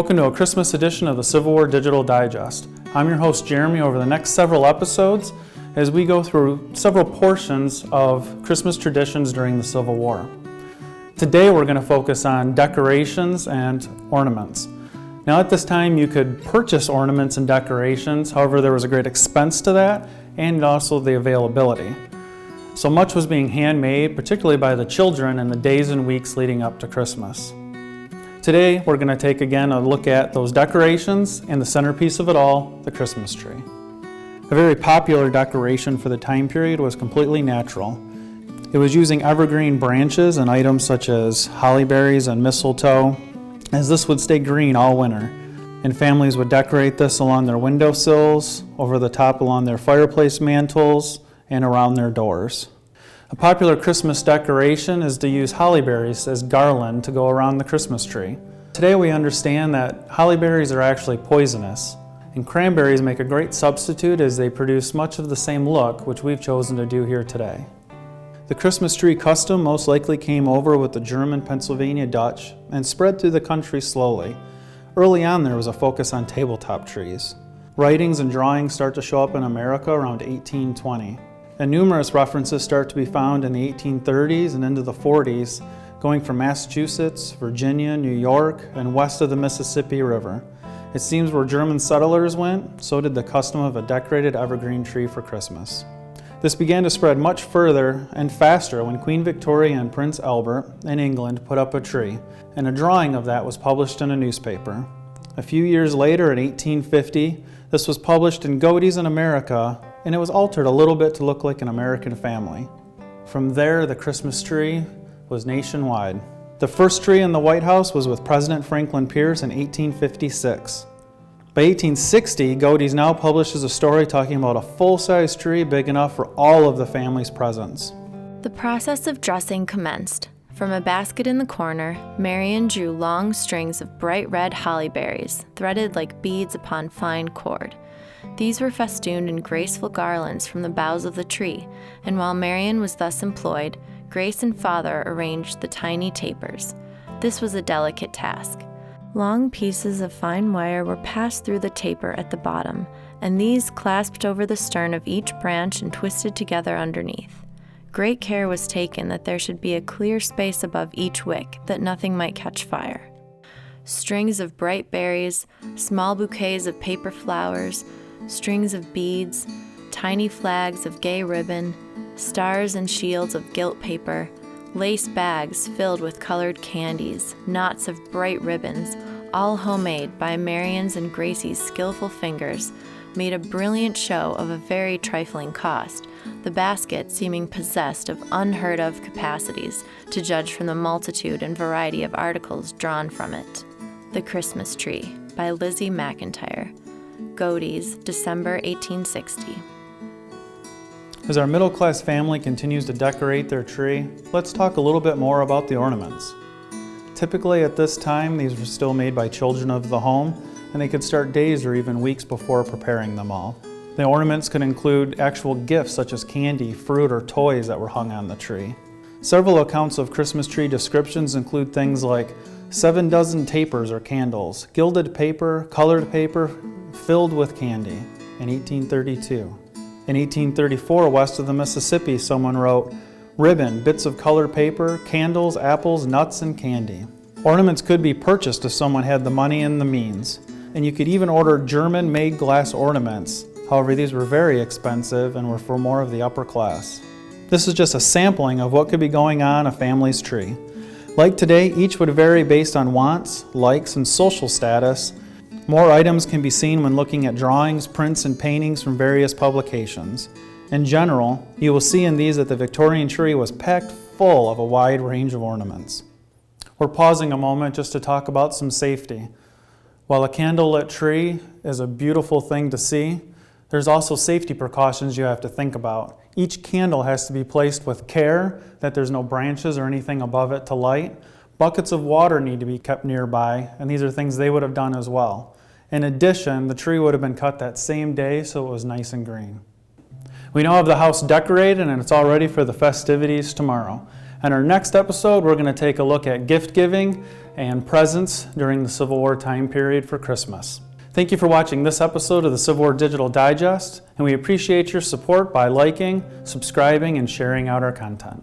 Welcome to a Christmas edition of the Civil War Digital Digest. I'm your host Jeremy over the next several episodes as we go through several portions of Christmas traditions during the Civil War. Today we're going to focus on decorations and ornaments. Now at this time you could purchase ornaments and decorations, however there was a great expense to that and also the availability. So much was being handmade, particularly by the children in the days and weeks leading up to Christmas. Today we're going to take again a look at those decorations and the centerpiece of it all, the Christmas tree. A very popular decoration for the time period was completely natural. It was using evergreen branches and items such as holly berries and mistletoe, as this would stay green all winter. And families would decorate this along their windowsills, over the top along their fireplace mantles, and around their doors. A popular Christmas decoration is to use holly berries as garland to go around the Christmas tree. Today we understand that holly berries are actually poisonous, and cranberries make a great substitute as they produce much of the same look which we've chosen to do here today. The Christmas tree custom most likely came over with the German Pennsylvania Dutch and spread through the country slowly. Early on there was a focus on tabletop trees. Writings and drawings start to show up in America around 1820. And numerous references start to be found in the 1830s and into the 40s, going from Massachusetts, Virginia, New York, and west of the Mississippi River. It seems where German settlers went, so did the custom of a decorated evergreen tree for Christmas. This began to spread much further and faster when Queen Victoria and Prince Albert in England put up a tree, and a drawing of that was published in a newspaper. A few years later, in 1850, this was published in Godey's in America, and it was altered a little bit to look like an American family. From there, the Christmas tree was nationwide. The first tree in the White House was with President Franklin Pierce in 1856. By 1860, Godey's now publishes a story talking about a full-size tree big enough for all of the family's presents. The process of dressing commenced. From a basket in the corner, Marion drew long strings of bright red holly berries, threaded like beads upon fine cord. These were festooned in graceful garlands from the boughs of the tree, and while Marion was thus employed, Grace and Father arranged the tiny tapers. This was a delicate task. Long pieces of fine wire were passed through the taper at the bottom, and these clasped over the stern of each branch and twisted together underneath. Great care was taken that there should be a clear space above each wick, that nothing might catch fire. Strings of bright berries, small bouquets of paper flowers, strings of beads, tiny flags of gay ribbon, stars and shields of gilt paper, lace bags filled with colored candies, knots of bright ribbons, all homemade by Marion's and Gracie's skillful fingers, made a brilliant show of a very trifling cost, the basket seeming possessed of unheard-of capacities, to judge from the multitude and variety of articles drawn from it. The Christmas Tree by Lizzie McIntyre. Godey's, December 1860. As our middle-class family continues to decorate their tree, let's talk a little bit more about the ornaments. Typically at this time, these were still made by children of the home, and they could start days or even weeks before preparing them all. The ornaments could include actual gifts such as candy, fruit, or toys that were hung on the tree. Several accounts of Christmas tree descriptions include things like 7 dozen tapers or candles, gilded paper, colored paper, filled with candy, in 1832. In 1834, west of the Mississippi, someone wrote, ribbon, bits of colored paper, candles, apples, nuts, and candy. Ornaments could be purchased if someone had the money and the means, and you could even order German-made glass ornaments. However, these were very expensive and were for more of the upper class. This is just a sampling of what could be going on a family's tree. Like today, each would vary based on wants, likes, and social status. More items can be seen when looking at drawings, prints, and paintings from various publications. In general, you will see in these that the Victorian tree was packed full of a wide range of ornaments. We're pausing a moment just to talk about some safety. While a candlelit tree is a beautiful thing to see, there's also safety precautions you have to think about. Each candle has to be placed with care, that there's no branches or anything above it to light. Buckets of water need to be kept nearby, and these are things they would have done as well. In addition, the tree would have been cut that same day, so it was nice and green. We now have the house decorated and it's all ready for the festivities tomorrow. In our next episode, we're going to take a look at gift giving and presents during the Civil War time period for Christmas. Thank you for watching this episode of the Civil War Digital Digest, and we appreciate your support by liking, subscribing, and sharing out our content.